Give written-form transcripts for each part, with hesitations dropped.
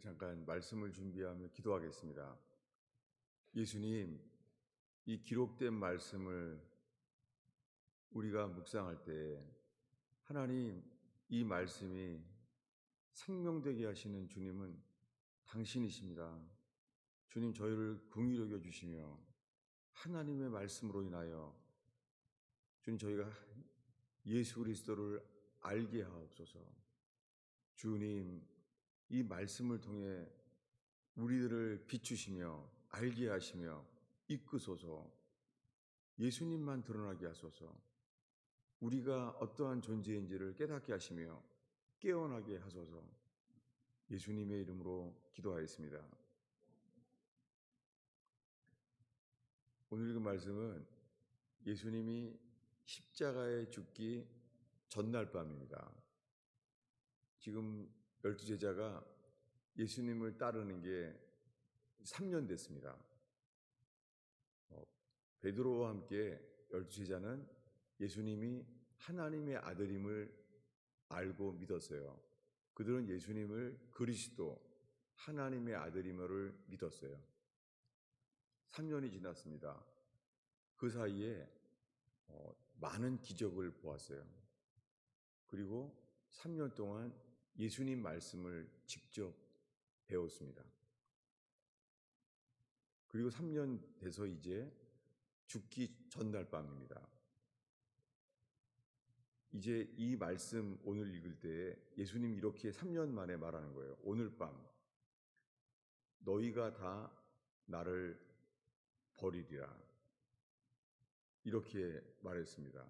잠깐 말씀을 준비하며 기도하겠습니다. 예수님, 이 기록된 말씀을 우리가 묵상할 때 하나님, 이 말씀이 생명되게 하시는 주님은 당신이십니다. 주님, 저희를 긍휼히 여겨 주시며 하나님의 말씀으로 인하여 주님, 저희가 예수 그리스도를 알게 하옵소서. 주님, 이 말씀을 통해 우리들을 비추시며 알게 하시며 이끄소서. 예수님만 드러나게 하소서. 우리가 어떠한 존재인지를 깨닫게 하시며 깨어나게 하소서. 예수님의 이름으로 기도하였습니다. 오늘 읽은 말씀은 예수님이 십자가에 죽기 전날 밤입니다. 지금 12제자가 예수님을 따르는 게 3년 됐습니다. 베드로와 함께 12제자는 예수님이 하나님의 아들임을 알고 믿었어요. 그들은 예수님을 그리스도 하나님의 아들임을 믿었어요. 3년이 지났습니다. 그 사이에 많은 기적을 보았어요. 그리고 3년 동안 예수님 말씀을 직접 배웠습니다. 그리고 3년 돼서 이제 죽기 전날 밤입니다. 이제 이 말씀 오늘 읽을 때 예수님이 이렇게 3년 만에 말하는 거예요. 오늘 밤 너희가 다 나를 버리리라. 이렇게 말했습니다.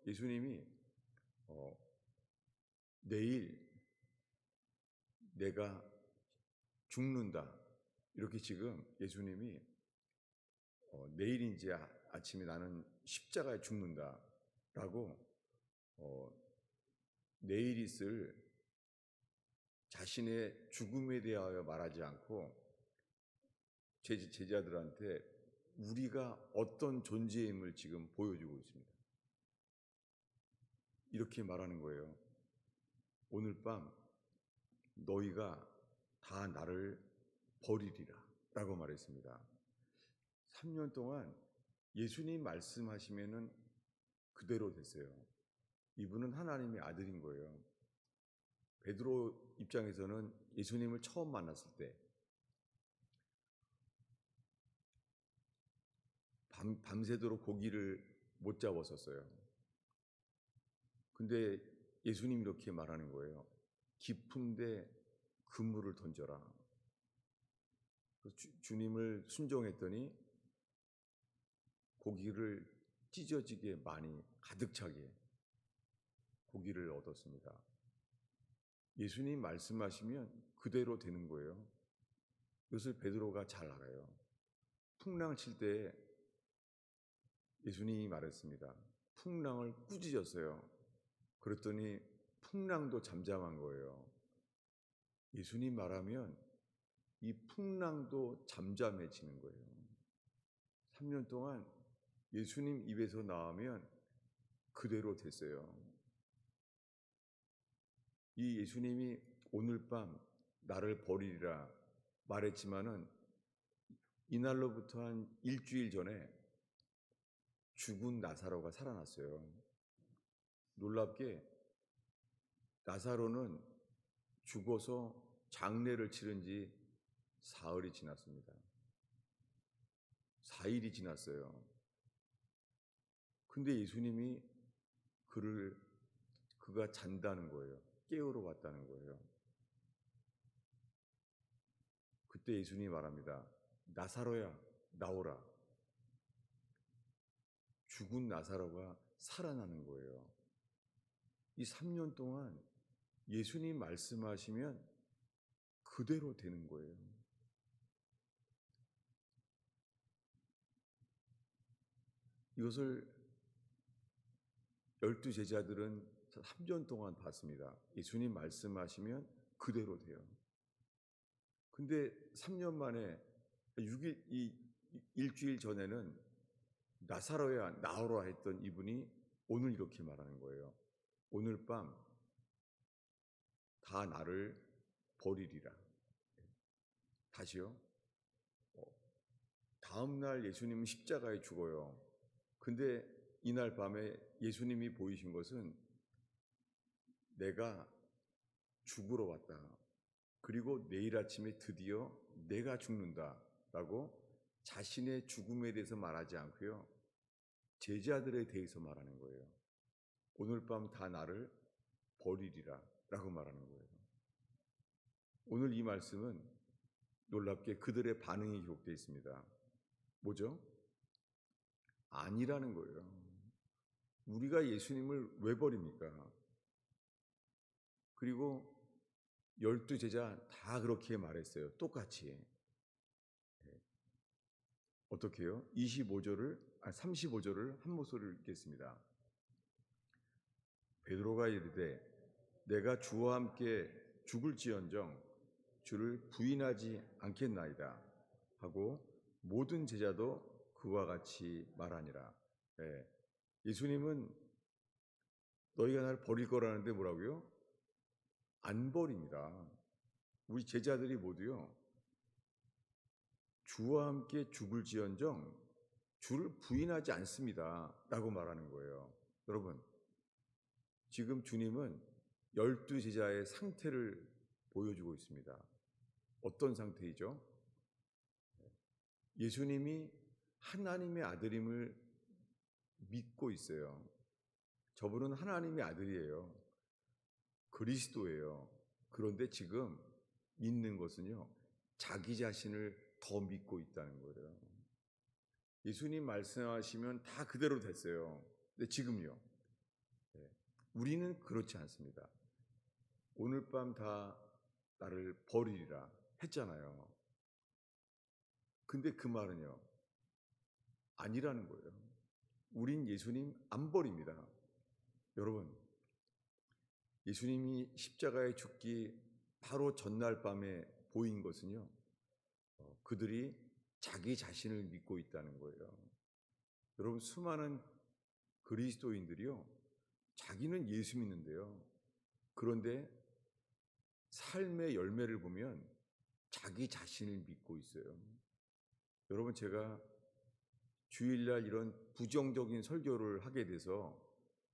예수님이 내일 내가 죽는다. 이렇게 지금 예수님이 내일인지 아침에 나는 십자가에 죽는다 라고 내일 있을 자신의 죽음에 대하여 말하지 않고 제자들한테 우리가 어떤 존재임을 지금 보여주고 있습니다. 이렇게 말하는 거예요. 오늘 밤 너희가 다 나를 버리리라 라고 말했습니다. 3년 동안 예수님 말씀하시면은 그대로 됐어요. 이분은 하나님의 아들인 거예요. 베드로 입장에서는 예수님을 처음 만났을 때 밤새도록 고기를 못 잡았었어요. 근데 예수님이 이렇게 말하는 거예요. 깊은데 그물을 던져라. 주님을 순종했더니 고기를 찢어지게 많이 가득 차게 고기를 얻었습니다. 예수님 말씀하시면 그대로 되는 거예요. 이것을 베드로가 잘 알아요. 풍랑 칠 때 예수님이 말했습니다. 풍랑을 꾸짖었어요. 그랬더니 풍랑도 잠잠한 거예요. 예수님 말하면 이 풍랑도 잠잠해지는 거예요. 3년 동안 예수님 입에서 나오면 그대로 됐어요. 이 예수님이 오늘 밤 나를 버리리라 말했지만은 이날로부터 한 일주일 전에 죽은 나사로가 살아났어요. 놀랍게 나사로는 죽어서 장례를 치른 지 사흘이 지났습니다. 4일이 지났어요. 근데 예수님이 그가 잔다는 거예요. 깨우러 왔다는 거예요. 그때 예수님이 말합니다. 나사로야, 나오라. 죽은 나사로가 살아나는 거예요. 이 3년 동안 예수님 말씀하시면 그대로 되는 거예요. 이것을 12제자들은 3년 동안 봤습니다. 예수님 말씀하시면 그대로 돼요. 근데 3년 만에 일주일 전에는 나사로야 나오라 했던 이분이 오늘 이렇게 말하는 거예요. 오늘 밤 다 나를 버리리라. 다시요. 어, 다음 날 예수님은 십자가에 죽어요. 근데 이날 밤에 예수님이 보이신 것은 내가 죽으러 왔다. 그리고 내일 아침에 드디어 내가 죽는다라고 자신의 죽음에 대해서 말하지 않고요. 제자들에 대해서 말하는 거예요. 오늘 밤 다 나를 버리리라 라고 말하는 거예요. 오늘 이 말씀은 놀랍게 그들의 반응이 기록되어 있습니다. 뭐죠? 아니라는 거예요. 우리가 예수님을 왜 버립니까? 그리고 12제자 다 그렇게 말했어요. 똑같이. 어떻게 해요? 35절을 한 목소리로 읽겠습니다. 베드로가 이르되 내가 주와 함께 죽을지언정 주를 부인하지 않겠나이다 하고 모든 제자도 그와 같이 말하니라. 예수님은 너희가 나를 버릴 거라는데 뭐라고요? 안 버립니다. 우리 제자들이 모두요. 주와 함께 죽을지언정 주를 부인하지 않습니다 라고 말하는 거예요. 여러분, 지금 주님은 12제자의 상태를 보여주고 있습니다. 어떤 상태이죠? 예수님이 하나님의 아들임을 믿고 있어요. 저분은 하나님의 아들이에요. 그리스도예요. 그런데 지금 믿는 것은요, 자기 자신을 더 믿고 있다는 거예요. 예수님 말씀하시면 다 그대로 됐어요. 근데 지금요, 우리는 그렇지 않습니다. 오늘 밤 다 나를 버리리라 했잖아요. 근데 그 말은요, 아니라는 거예요. 우린 예수님 안 버립니다. 여러분, 예수님이 십자가에 죽기 바로 전날 밤에 보인 것은요, 그들이 자기 자신을 믿고 있다는 거예요. 여러분, 수많은 그리스도인들이요, 자기는 예수 믿는데요. 그런데 삶의 열매를 보면 자기 자신을 믿고 있어요. 여러분, 제가 주일날 이런 부정적인 설교를 하게 돼서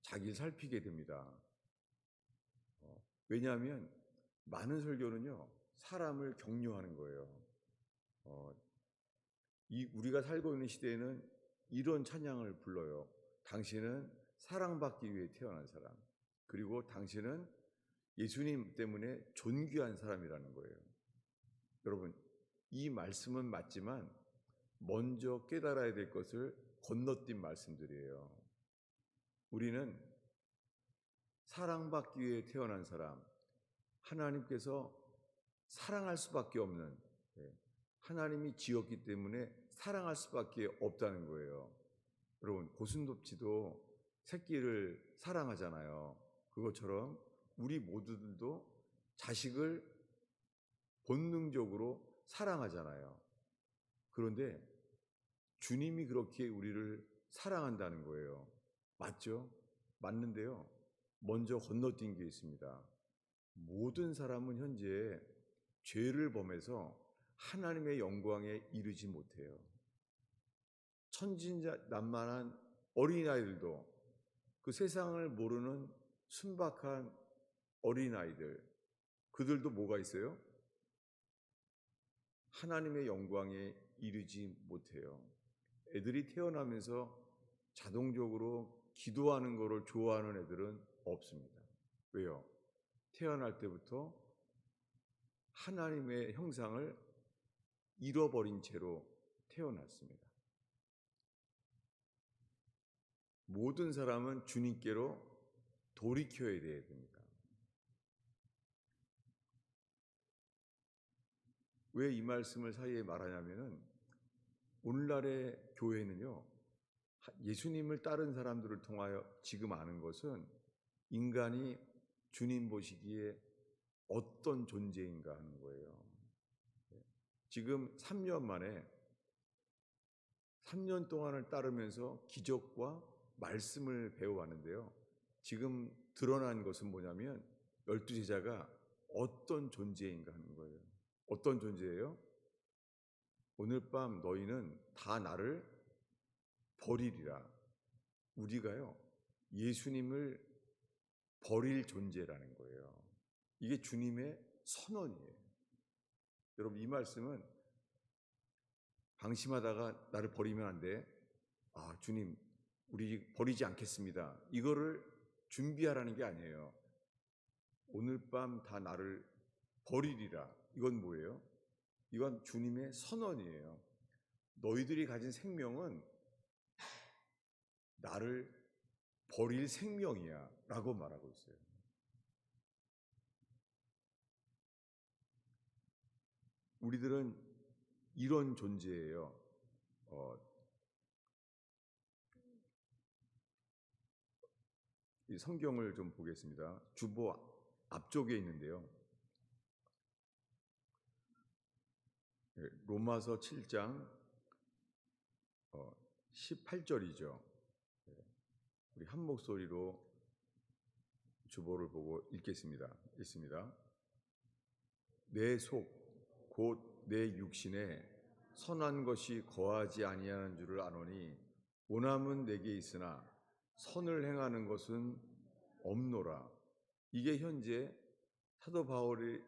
자기를 살피게 됩니다. 왜냐하면 많은 설교는요, 사람을 격려하는 거예요. 우리가 살고 있는 시대에는 이런 찬양을 불러요. 당신은 사랑받기 위해 태어난 사람. 그리고 당신은 예수님 때문에 존귀한 사람이라는 거예요. 여러분, 이 말씀은 맞지만 먼저 깨달아야 될 것을 건너뛴 말씀들이에요. 우리는 사랑받기 위해 태어난 사람, 하나님께서 사랑할 수밖에 없는, 하나님이 지었기 때문에 사랑할 수밖에 없다는 거예요. 여러분, 고슴도치도 새끼를 사랑하잖아요. 그것처럼 우리 모두들도 자식을 본능적으로 사랑하잖아요. 그런데 주님이 그렇게 우리를 사랑한다는 거예요. 맞죠? 맞는데요. 먼저 건너뛴 게 있습니다. 모든 사람은 현재 죄를 범해서 하나님의 영광에 이르지 못해요. 천진난만한 어린아이들도, 그 세상을 모르는 순박한 어린아이들, 그들도 뭐가 있어요? 하나님의 영광에 이르지 못해요. 애들이 태어나면서 자동적으로 기도하는 것을 좋아하는 애들은 없습니다. 왜요? 태어날 때부터 하나님의 형상을 잃어버린 채로 태어났습니다. 모든 사람은 주님께로 돌이켜야 됩니다. 왜 이 말씀을 사이에 말하냐면은 오늘날의 교회는요, 예수님을 따른 사람들을 통하여 지금 아는 것은 인간이 주님 보시기에 어떤 존재인가 하는 거예요. 지금 3년 만에 3년 동안을 따르면서 기적과 말씀을 배워왔는데요. 지금 드러난 것은 뭐냐면 12제자가 어떤 존재인가 하는 거예요. 어떤 존재예요? 오늘 밤 너희는 다 나를 버리리라. 우리가요, 예수님을 버릴 존재라는 거예요. 이게 주님의 선언이에요. 여러분, 이 말씀은 방심하다가 나를 버리면 안 돼. 아, 주님, 우리 버리지 않겠습니다. 이거를 준비하라는 게 아니에요. 오늘 밤 다 나를 버리리라. 이건 뭐예요? 이건 주님의 선언이에요. 너희들이 가진 생명은 나를 버릴 생명이야 라고 말하고 있어요. 우리들은 이런 존재예요. 이 성경을 좀 보겠습니다. 주보 앞쪽에 있는데요. 로마서 7장 18절이죠. 우리 한 목소리로 주보를 보고 읽겠습니다. 읽습니다. 내 속 곧 내 육신에 선한 것이 거하지 아니하는 줄을 아노니 원함은 내게 있으나 선을 행하는 것은 없노라. 이게 현재 사도 바울을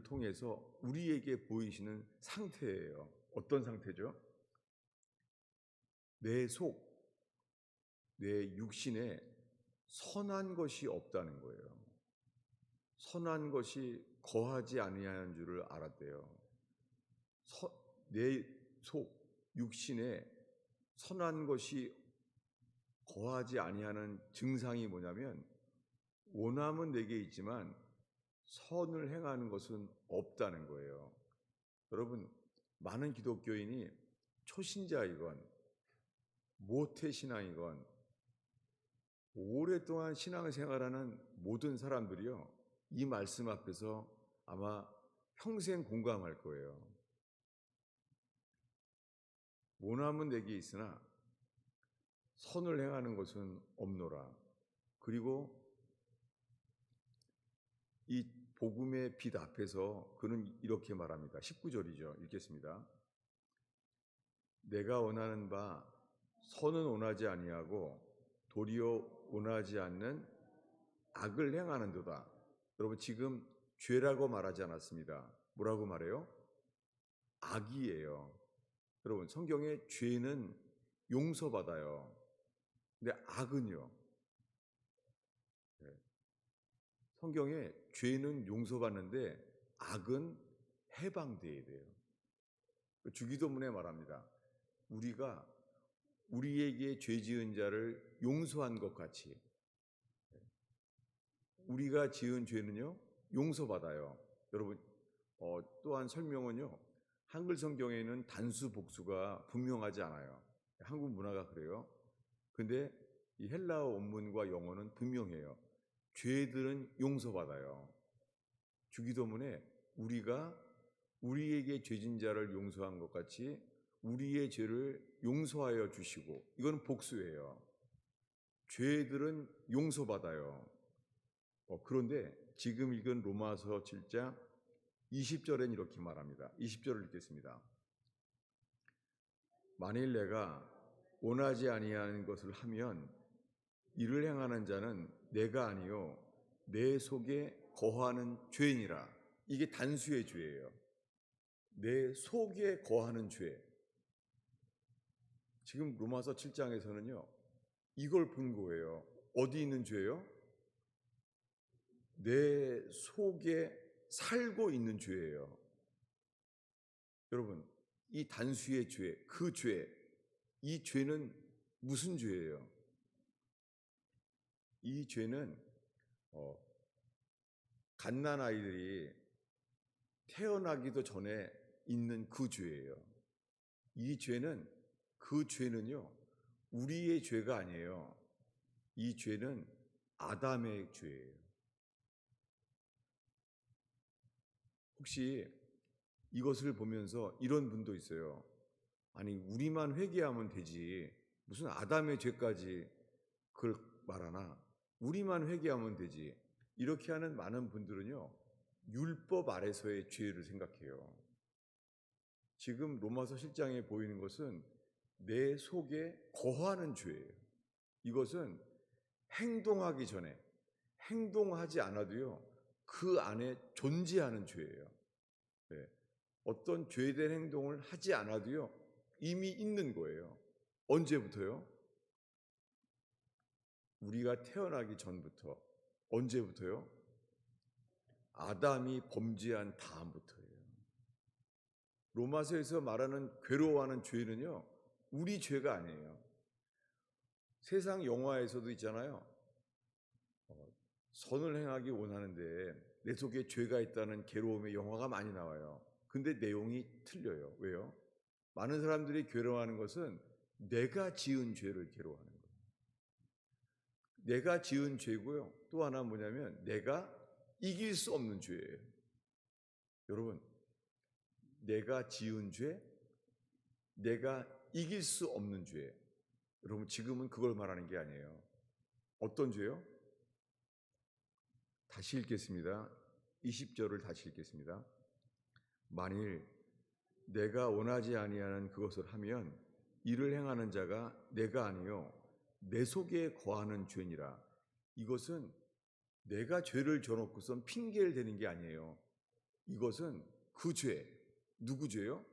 통해서 우리에게 보이시는 상태예요. 어떤 상태죠? 내 속, 내 육신에 선한 것이 없다는 거예요. 선한 것이 거하지 아니하는 줄을 알았대요. 내 속, 육신에 선한 것이 거하지 아니하는 증상이 뭐냐면 원함은 내게 있지만 선을 행하는 것은 없다는 거예요. 여러분, 많은 기독교인이 초신자이건 모태신앙이건 오랫동안 신앙생활하는 모든 사람들이요, 이 말씀 앞에서 아마 평생 공감할 거예요. 원함은 내게 있으나 선을 행하는 것은 없노라. 그리고 이 복음의 빛 앞에서 그는 이렇게 말합니다. 19절이죠. 읽겠습니다. 내가 원하는 바 선은 원하지 아니하고 도리어 원하지 않는 악을 행하는도다. 여러분, 지금 죄라고 말하지 않았습니다. 뭐라고 말해요? 악이에요. 여러분, 성경에 죄는 용서받아요. 근데 악은요? 성경에 죄는 용서받는데 악은 해방돼야 돼요. 주기도문에 말합니다. 우리가 우리에게 죄 지은 자를 용서한 것 같이 우리가 지은 죄는요, 용서받아요. 여러분, 또한 설명은요, 한글 성경에는 단수 복수가 분명하지 않아요. 한국 문화가 그래요. 근데 이 헬라어 원문과 영어는 분명해요. 죄들은 용서받아요. 주기도문에 우리가 우리에게 죄진 자를 용서한 것 같이 우리의 죄를 용서하여 주시고, 이건 복수예요. 죄들은 용서받아요. 그런데 지금 읽은 로마서 7장 20절엔 이렇게 말합니다. 20절을 읽겠습니다. 만일 내가 원하지 아니하는 것을 하면 이를 행하는 자는 내가 아니요 내 속에 거하는 죄이니라. 이게 단수의 죄예요. 내 속에 거하는 죄. 지금 로마서 7장에서는요, 이걸 본 거예요. 어디 있는 죄요? 내 속에 살고 있는 죄예요. 여러분, 이 단수의 죄, 그 죄, 이 죄는 무슨 죄예요? 이 죄는 갓난아이들이 태어나기도 전에 있는 그 죄예요. 이 죄는, 그 죄는요, 우리의 죄가 아니에요. 이 죄는 아담의 죄예요. 혹시 이것을 보면서 이런 분도 있어요. 아니, 우리만 회개하면 되지, 무슨 아담의 죄까지 그걸 말하나? 우리만 회개하면 되지. 이렇게 하는 많은 분들은요, 율법 아래서의 죄를 생각해요. 지금 로마서 7장에 보이는 것은 내 속에 거하는 죄예요. 이것은 행동하기 전에, 행동하지 않아도요, 그 안에 존재하는 죄예요. 네. 어떤 죄된 행동을 하지 않아도요, 이미 있는 거예요. 언제부터요? 우리가 태어나기 전부터. 언제부터요? 아담이 범죄한 다음부터예요. 로마서에서 말하는 괴로워하는 죄는요, 우리 죄가 아니에요. 세상 영화에서도 있잖아요. 선을 행하기 원하는데 내 속에 죄가 있다는 괴로움의 영화가 많이 나와요. 근데 내용이 틀려요. 왜요? 많은 사람들이 괴로워하는 것은 내가 지은 죄를 괴로워하는 거예요. 내가 지은 죄고요. 또 하나 뭐냐면 내가 이길 수 없는 죄예요. 여러분, 내가 지은 죄, 내가 이길 수 없는 죄. 여러분, 지금은 그걸 말하는 게 아니에요. 어떤 죄요? 다시 읽겠습니다. 20절을 다시 읽겠습니다. 만일 내가 원하지 아니하는 그것을 하면 이를 행하는 자가 내가 아니요 내 속에 거하는 죄니라. 이것은 내가 죄를 져놓고선 핑계를 대는 게 아니에요. 이것은 그 죄. 누구 죄요?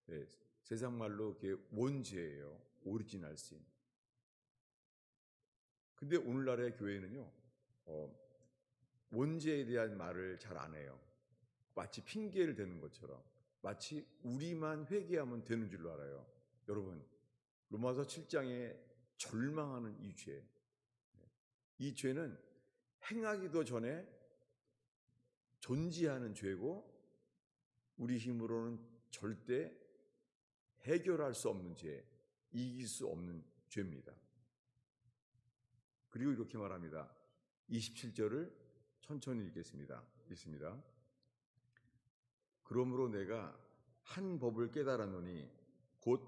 네, 세상 말로 그게 원죄예요. 오리지널 신. 근데 오늘날의 교회는요, 원죄에 대한 말을 잘 안 해요. 마치 핑계를 대는 것처럼, 마치 우리만 회개하면 되는 줄로 알아요. 여러분, 로마서 7장에 절망하는 이 죄, 이 죄는 행하기도 전에 존재하는 죄고 우리 힘으로는 절대 해결할 수 없는 죄, 이길 수 없는 죄입니다. 그리고 이렇게 말합니다. 27절을 천천히 읽겠습니다. 읽습니다. 그러므로 내가 한 법을 깨달았노니 곧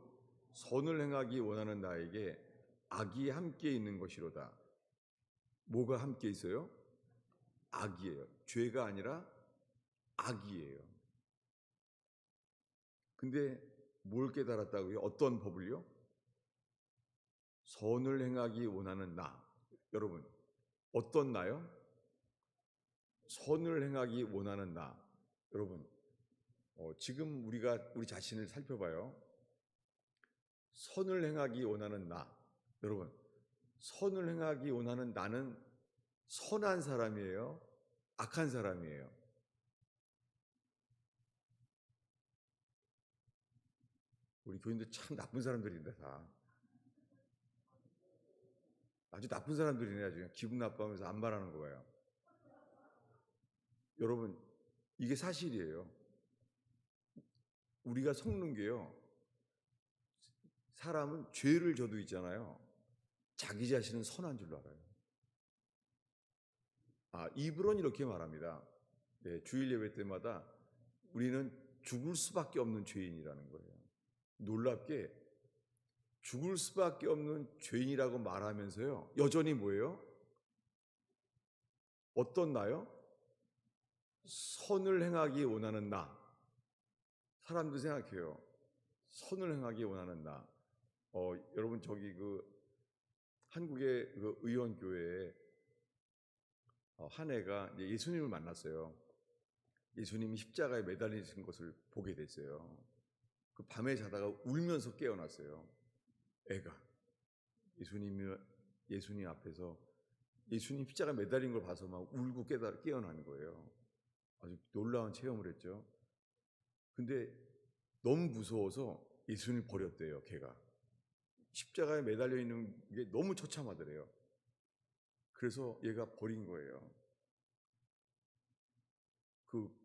선을 행하기 원하는 나에게 악이 함께 있는 것이로다. 뭐가 함께 있어요? 악이에요. 죄가 아니라 악이에요. 근데 뭘 깨달았다고요? 어떤 법을요? 선을 행하기 원하는 나. 여러분, 어떤 나요? 선을 행하기 원하는 나. 여러분, 지금 우리가 우리 자신을 살펴봐요. 선을 행하기 원하는 나. 여러분, 선을 행하기 원하는 나는 선한 사람이에요? 악한 사람이에요? 우리 교인들 참 나쁜 사람들인데 다. 아주 나쁜 사람들이네. 아주 기분 나빠하면서 안 말하는 거예요. 여러분, 이게 사실이에요. 우리가 속는 게요. 사람은 죄를 져도 있잖아요. 자기 자신은 선한 줄로 알아요. 입으로는 이렇게 말합니다. 네, 주일 예배 때마다 우리는 죽을 수밖에 없는 죄인이라는 거예요. 놀랍게 죽을 수밖에 없는 죄인이라고 말하면서요. 여전히 뭐예요? 어떤 나요? 선을 행하기 원하는 나. 사람도 생각해요. 선을 행하기 원하는 나. 여러분 저기 한국의 그 의원교회에 한 애가 예수님을 만났어요. 예수님이 십자가에 매달리신 것을 보게 됐어요. 그 밤에 자다가 울면서 깨어났어요. 애가 예수님 앞에서 예수님 십자가 매달린 걸 봐서 막 울고 깨어나는 거예요. 아주 놀라운 체험을 했죠. 근데 너무 무서워서 예수님을 버렸대요. 걔가 십자가에 매달려 있는 게 너무 처참하더래요. 그래서 얘가 버린 거예요. 그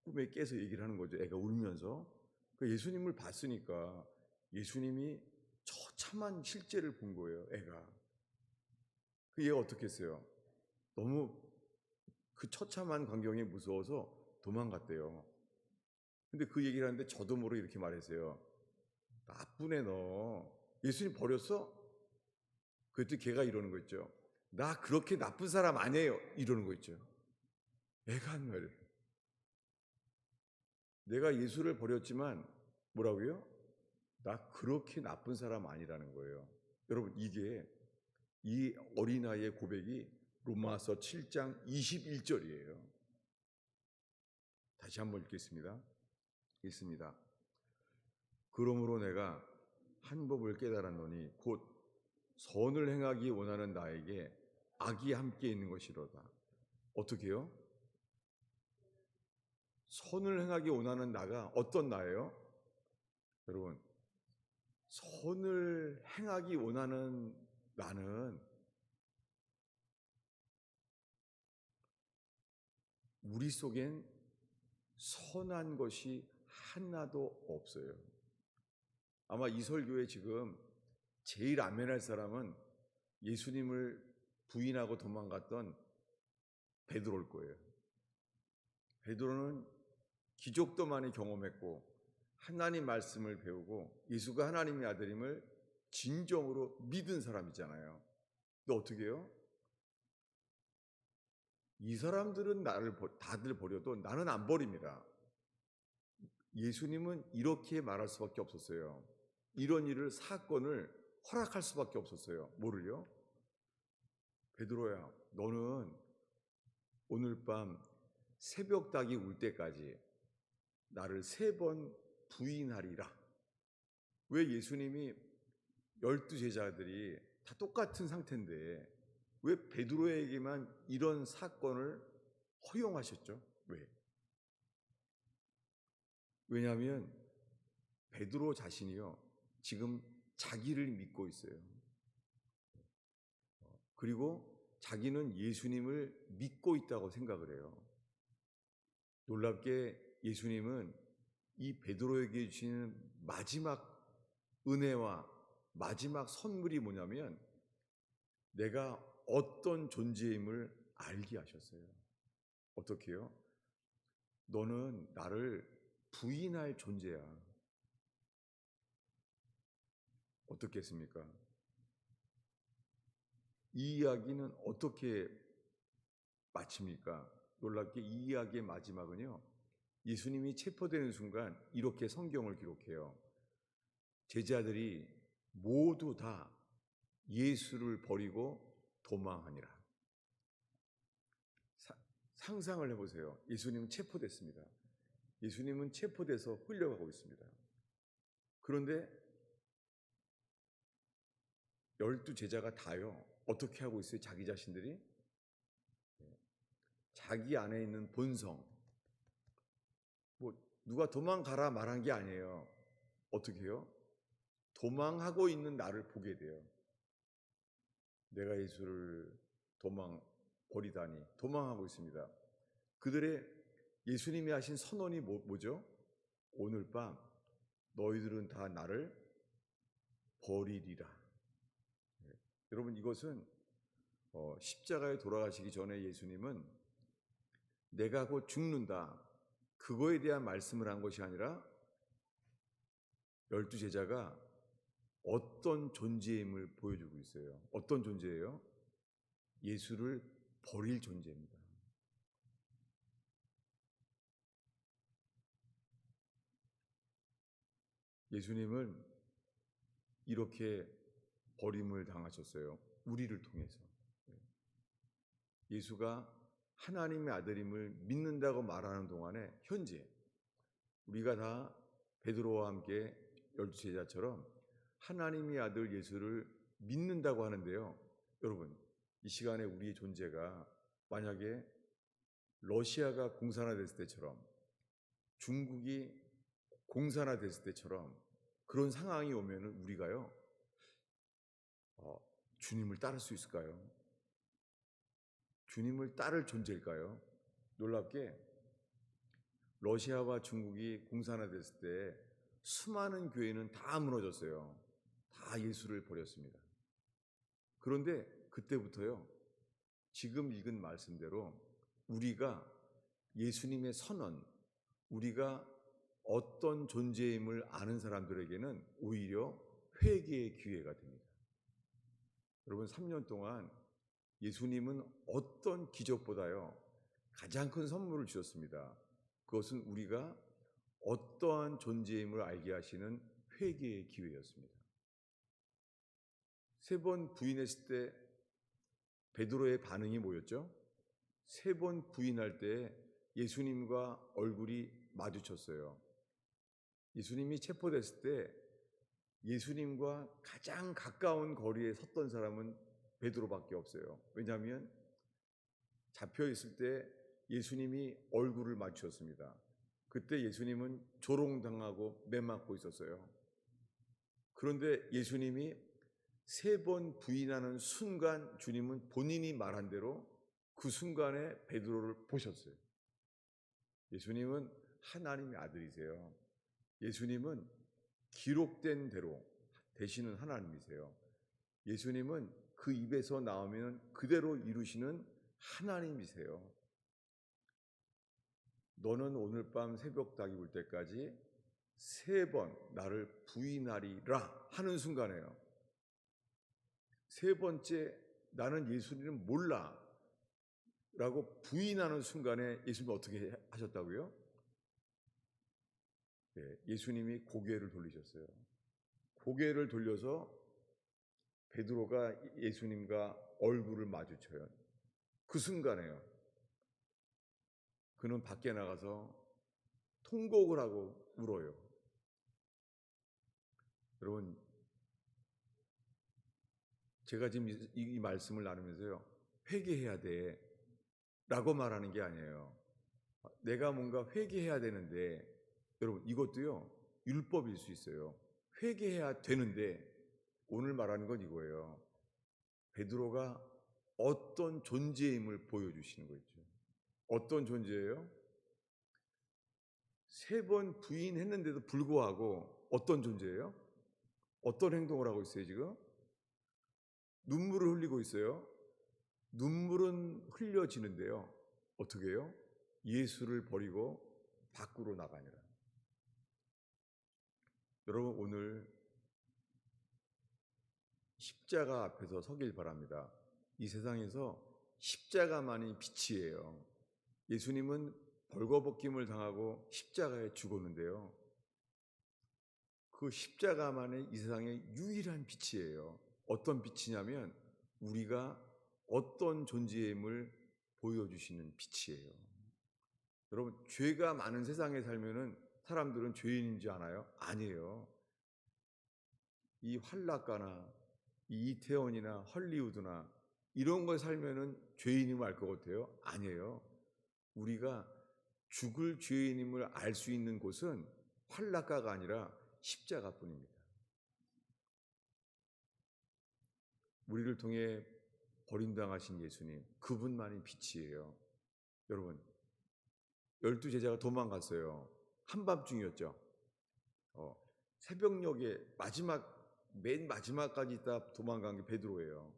꿈에 깨서 얘기를 하는 거죠. 애가 울면서. 그 예수님을 봤으니까 예수님이 처참한 실제를 본 거예요. 애가. 그 얘가 어떻게 했어요? 너무 그 처참한 광경이 무서워서 도망갔대요. 근데 그 얘기를 하는데 저도 모르게 이렇게 말했어요. 나쁜 애 너. 예수님 버렸어? 그랬더니 걔가 이러는 거 있죠. 나 그렇게 나쁜 사람 아니에요. 이러는 거 있죠. 애가 한 말이에요. 내가 예수를 버렸지만 뭐라고요? 나 그렇게 나쁜 사람 아니라는 거예요. 여러분, 이게 이 어린아이의 고백이 로마서 7장 21절이에요. 다시 한번 읽겠습니다. 읽습니다. 그러므로 내가 한 법을 깨달았노니 곧 선을 행하기 원하는 나에게 악이 함께 있는 것이로다. 어떻게 해요? 선을 행하기 원하는 나가 어떤 나예요? 여러분, 선을 행하기 원하는 나는 우리 속엔 선한 것이 하나도 없어요. 아마 이 설교에 지금 제일 아멘할 사람은 예수님을 부인하고 도망갔던 베드로일 거예요. 베드로는 기적도 많이 경험했고 하나님 말씀을 배우고 예수가 하나님의 아들임을 진정으로 믿은 사람이잖아요. 근데 어떻게 해요? 이 사람들은 나를 다들 버려도 나는 안 버립니다. 예수님은 이렇게 말할 수밖에 없었어요. 이런 일을 사건을 허락할 수밖에 없었어요. 뭐를요? 베드로야, 너는 오늘 밤 새벽 닭이 울 때까지 나를 3번 부인하리라. 왜 예수님이 12 제자들이 다 똑같은 상태인데 왜 베드로에게만 이런 사건을 허용하셨죠? 왜? 왜냐하면 베드로 자신이요, 지금 자기를 믿고 있어요. 그리고 자기는 예수님을 믿고 있다고 생각을 해요. 놀랍게 예수님은 이 베드로에게 주시는 마지막 은혜와 마지막 선물이 뭐냐면 내가 어떤 존재임을 알게 하셨어요. 어떻게 해요? 너는 나를 부인할 존재야. 어떻겠습니까? 이 이야기는 어떻게 마칩니까? 놀랍게 이 이야기의 마지막은요, 예수님이 체포되는 순간 이렇게 성경을 기록해요. 제자들이 모두 다 예수를 버리고 도망하니라. 상상을 해보세요. 예수님은 체포됐습니다. 예수님은 체포돼서 끌려가고 있습니다. 그런데 12 제자가 다요, 어떻게 하고 있어요? 자기 자신들이 자기 안에 있는 본성, 뭐 누가 도망가라 말한 게 아니에요. 어떻게 해요? 도망하고 있는 나를 보게 돼요. 내가 예수를 버리다니 도망하고 있습니다. 그들의 예수님이 하신 선언이 뭐죠? 오늘 밤 너희들은 다 나를 버리리라. 여러분, 이것은 십자가에 돌아가시기 전에 예수님은 내가 곧 죽는다, 그거에 대한 말씀을 한 것이 아니라 12 제자가 어떤 존재임을 보여주고 있어요. 어떤 존재예요? 예수를 버릴 존재입니다. 예수님은 이렇게 버림을 당하셨어요. 우리를 통해서. 예수가 하나님의 아들임을 믿는다고 말하는 동안에 현재 우리가 다 베드로와 함께 12 제자처럼 하나님의 아들 예수를 믿는다고 하는데요. 여러분, 이 시간에 우리의 존재가 만약에 러시아가 공산화됐을 때처럼 중국이 공산화됐을 때처럼 그런 상황이 오면 우리가요, 주님을 따를 수 있을까요? 주님을 따를 존재일까요? 놀랍게 러시아와 중국이 공산화됐을 때 수많은 교회는 다 무너졌어요. 다 예수를 버렸습니다. 그런데 그때부터요, 지금 읽은 말씀대로 우리가 예수님의 선언, 우리가 어떤 존재임을 아는 사람들에게는 오히려 회개의 기회가 됩니다. 여러분, 3년 동안 예수님은 어떤 기적보다요, 가장 큰 선물을 주셨습니다. 그것은 우리가 어떠한 존재임을 알게 하시는 회개의 기회였습니다. 3번 부인했을 때 베드로의 반응이 뭐였죠? 3번 부인할 때 예수님과 얼굴이 마주쳤어요. 예수님이 체포됐을 때 예수님과 가장 가까운 거리에 섰던 사람은 베드로밖에 없어요. 왜냐하면 잡혀 있을 때 예수님이 얼굴을 맞추었습니다. 그때 예수님은 조롱당하고 매맞고 있었어요. 그런데 예수님이 3번 부인하는 순간 주님은 본인이 말한 대로 그 순간에 베드로를 보셨어요. 예수님은 하나님의 아들이세요. 예수님은 기록된 대로 되시는 하나님이세요. 예수님은 그 입에서 나오면 그대로 이루시는 하나님이세요. 너는 오늘 밤 새벽 닭이 울 때까지 3번 나를 부인하리라 하는 순간에요. 3번째 나는 예수님을 몰라 라고 부인하는 순간에 예수님이 어떻게 하셨다고요? 예수님이 고개를 돌리셨어요. 고개를 돌려서 베드로가 예수님과 얼굴을 마주쳐요. 그 순간에요. 그는 밖에 나가서 통곡을 하고 울어요. 여러분, 제가 지금 이 말씀을 나누면서요, 회개해야 돼 라고 말하는 게 아니에요. 내가 뭔가 회개해야 되는데, 여러분 이것도요 율법일 수 있어요. 회개해야 되는데 오늘 말하는 건 이거예요. 베드로가 어떤 존재임을 보여주시는 거죠. 어떤 존재예요? 3번 부인했는데도 불구하고 어떤 존재예요? 어떤 행동을 하고 있어요 지금? 눈물을 흘리고 있어요. 눈물은 흘려지는데요. 어떻게 해요? 예수를 버리고 밖으로 나가니라. 여러분 오늘 십자가 앞에서 서길 바랍니다. 이 세상에서 십자가만이 빛이에요. 예수님은 벌거벗김을 당하고 십자가에 죽었는데요. 그 십자가만이 이 세상의 유일한 빛이에요. 어떤 빛이냐면 우리가 어떤 존재임을 보여주시는 빛이에요. 여러분 죄가 많은 세상에 살면은 사람들은 죄인인 줄 아나요? 아니에요. 이 환락가나 이 이태원이나 헐리우드나 이런 걸 살면은 죄인임을 알 것 같아요? 아니에요. 우리가 죽을 죄인임을 알 수 있는 곳은 환락가가 아니라 십자가뿐입니다. 우리를 통해 버림당하신 예수님, 그분만이 빛이에요. 여러분, 12제자가 도망갔어요. 한밤중이었죠. 새벽녘에 맨 마지막까지 있다 도망간 게 베드로예요.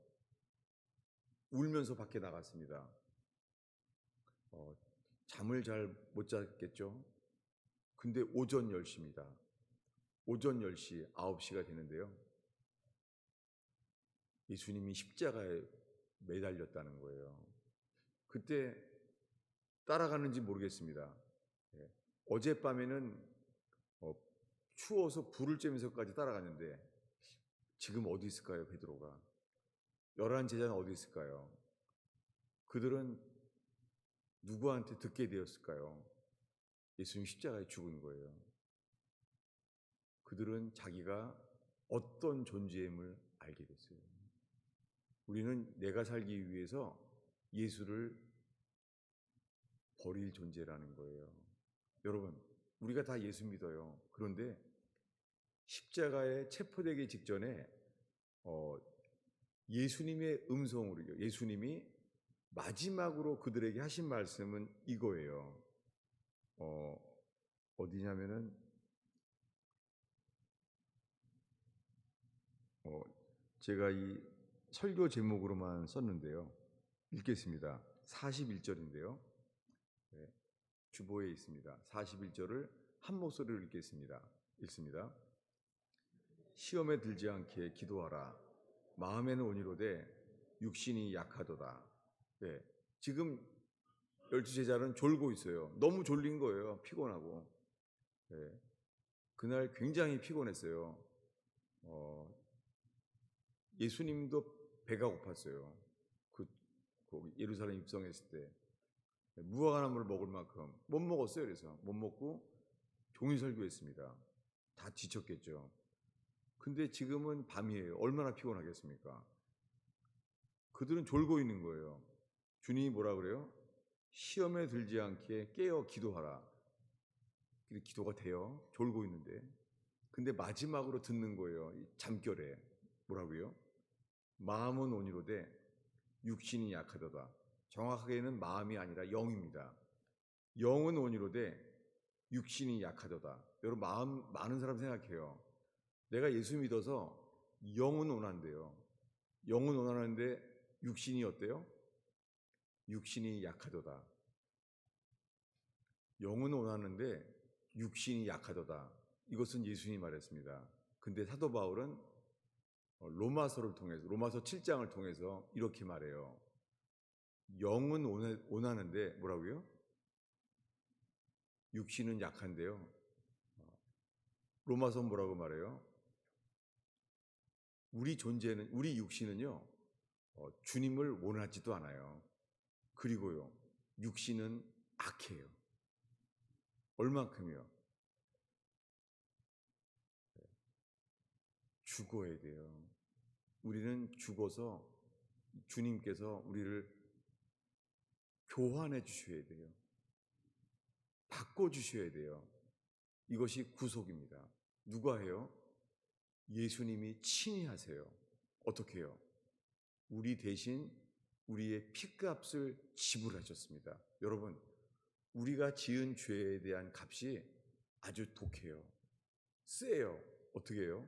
울면서 밖에 나갔습니다. 잠을 잘 못 잤겠죠. 근데 오전 10시입니다. 오전 10시, 9시가 되는데요. 예수님이 십자가에 매달렸다는 거예요. 그때 따라가는지 모르겠습니다. 어젯밤에는 추워서 불을 쬐면서까지 따라갔는데 지금 어디 있을까요, 베드로가? 11제자는 어디 있을까요? 그들은 누구한테 듣게 되었을까요? 예수님 십자가에 죽은 거예요. 그들은 자기가 어떤 존재임을 알게 됐어요. 우리는 내가 살기 위해서 예수를 버릴 존재라는 거예요. 여러분, 우리가 다 예수 믿어요. 그런데 십자가에 체포되기 직전에 예수님의 음성으로, 예수님이 마지막으로 그들에게 하신 말씀은 이거예요. 어디냐면은 제가 이 설교 제목으로만 썼는데요. 읽겠습니다. 41절인데요. 주보에 있습니다. 41절을 한 목소리로 읽겠습니다. 읽습니다. 시험에 들지 않게 기도하라. 마음에는 온유로되 육신이 약하도다. 지금 열두 제자는 졸고 있어요. 너무 졸린 거예요. 피곤하고. 예. 그날 굉장히 피곤했어요. 예수님도 배가 고팠어요. 그 예루살렘 입성했을 때 무화과나물을 먹을 만큼 못 먹었어요. 그래서 못 먹고 종일 설교했습니다. 다 지쳤겠죠. 근데 지금은 밤이에요. 얼마나 피곤하겠습니까? 그들은 졸고 있는 거예요. 주님이 뭐라 그래요? 시험에 들지 않게 깨어 기도하라. 기도가 돼요. 졸고 있는데. 근데 마지막으로 듣는 거예요. 잠결에. 뭐라고요? 마음은 온이로되 육신이 약하도다. 정확하게는 마음이 아니라 영입니다. 영은 온이로되 육신이 약하도다. 여러분 많은 사람 생각해요. 내가 예수 믿어서 영은 온한데요. 영은 온하는데 육신이 어때요? 육신이 약하도다. 영은 온하는데 육신이 약하도다. 이것은 예수님이 말했습니다. 근데 사도 바울은 로마서를 통해서 로마서 7장을 통해서 이렇게 말해요. 영은 온하는데 뭐라고요? 육신은 약한데요. 로마서 뭐라고 말해요? 우리 존재는 우리 육신은요 주님을 원하지도 않아요. 그리고요 육신은 악해요. 얼만큼요? 죽어야 돼요. 우리는 죽어서 주님께서 우리를 교환해 주셔야 돼요. 바꿔 주셔야 돼요. 이것이 구속입니다. 누가 해요? 예수님이 친히 하세요. 어떻게 해요? 우리 대신 우리의 피값을 지불하셨습니다. 여러분, 우리가 지은 죄에 대한 값이 아주 독해요. 세요. 어떻게 해요?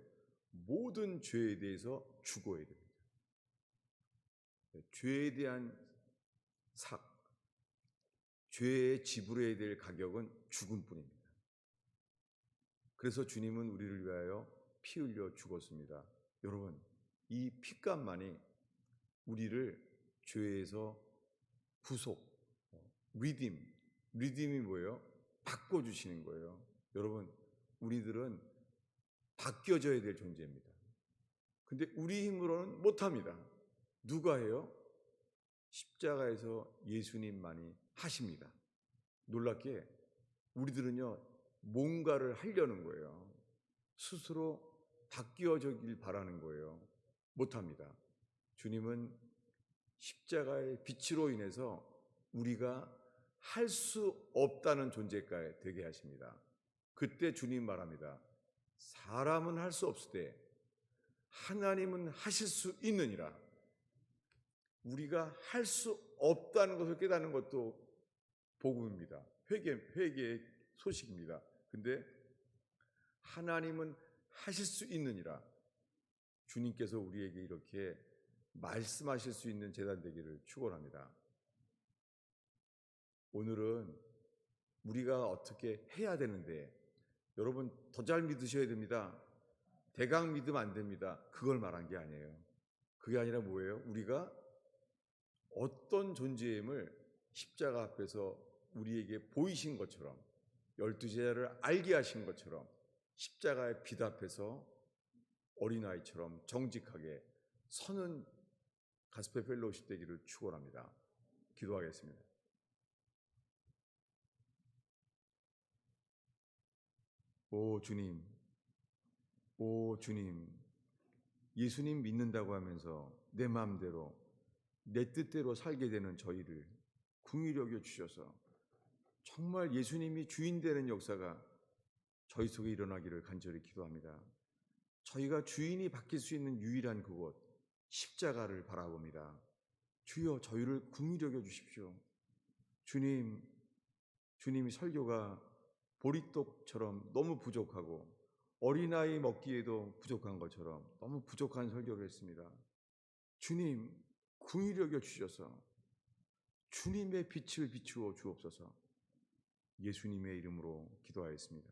모든 죄에 대해서 죽어야 됩니다. 죄에 대한 죄에 지불해야 될 가격은 죽음뿐입니다. 그래서 주님은 우리를 위하여 피 흘려 죽었습니다. 여러분, 이 피값만이 우리를 죄에서 구속, 리딤이 뭐예요? 바꿔주시는 거예요. 여러분, 우리들은 바뀌어져야 될 존재입니다. 근데 우리 힘으로는 못합니다. 누가 해요? 십자가에서 예수님만이 하십니다. 놀랍게 우리들은요 뭔가를 하려는 거예요. 스스로 바뀌어지길 바라는 거예요. 못합니다. 주님은 십자가의 빛으로 인해서 우리가 할 수 없다는 존재가 되게 하십니다. 그때 주님 말합니다. 사람은 할 수 없을 때 하나님은 하실 수 있느니라. 우리가 할 수 없다는 것을 깨닫는 것도 복음입니다. 회개의 소식입니다. 근데 하나님은 하실 수 있느니라. 주님께서 우리에게 이렇게 말씀하실 수 있는 제단 되기를 축원합니다. 오늘은 우리가 어떻게 해야 되는데 여러분 더 잘 믿으셔야 됩니다. 대강 믿으면 안 됩니다. 그걸 말한 게 아니에요. 그게 아니라 뭐예요? 우리가 어떤 존재임을 십자가 앞에서 우리에게 보이신 것처럼 12제자를 알게 하신 것처럼 십자가의 빛 앞에서 어린아이처럼 정직하게 서는 가스펠 펠로우십 되기를 축원합니다. 기도하겠습니다. 오 주님, 오 주님, 예수님 믿는다고 하면서 내 마음대로 내 뜻대로 살게 되는 저희를 긍휼히 여겨 주셔서 정말 예수님이 주인 되는 역사가 저희 속에 일어나기를 간절히 기도합니다. 저희가 주인이 바뀔 수 있는 유일한 그곳 십자가를 바라봅니다. 주여 저희를 긍휼히 여겨 주십시오. 주님이 설교가 보리떡처럼 너무 부족하고 어린아이 먹기에도 부족한 것처럼 너무 부족한 설교를 했습니다. 주님 긍휼히 여겨 주셔서 주님의 빛을 비추어 주옵소서. 예수님의 이름으로 기도하였습니다.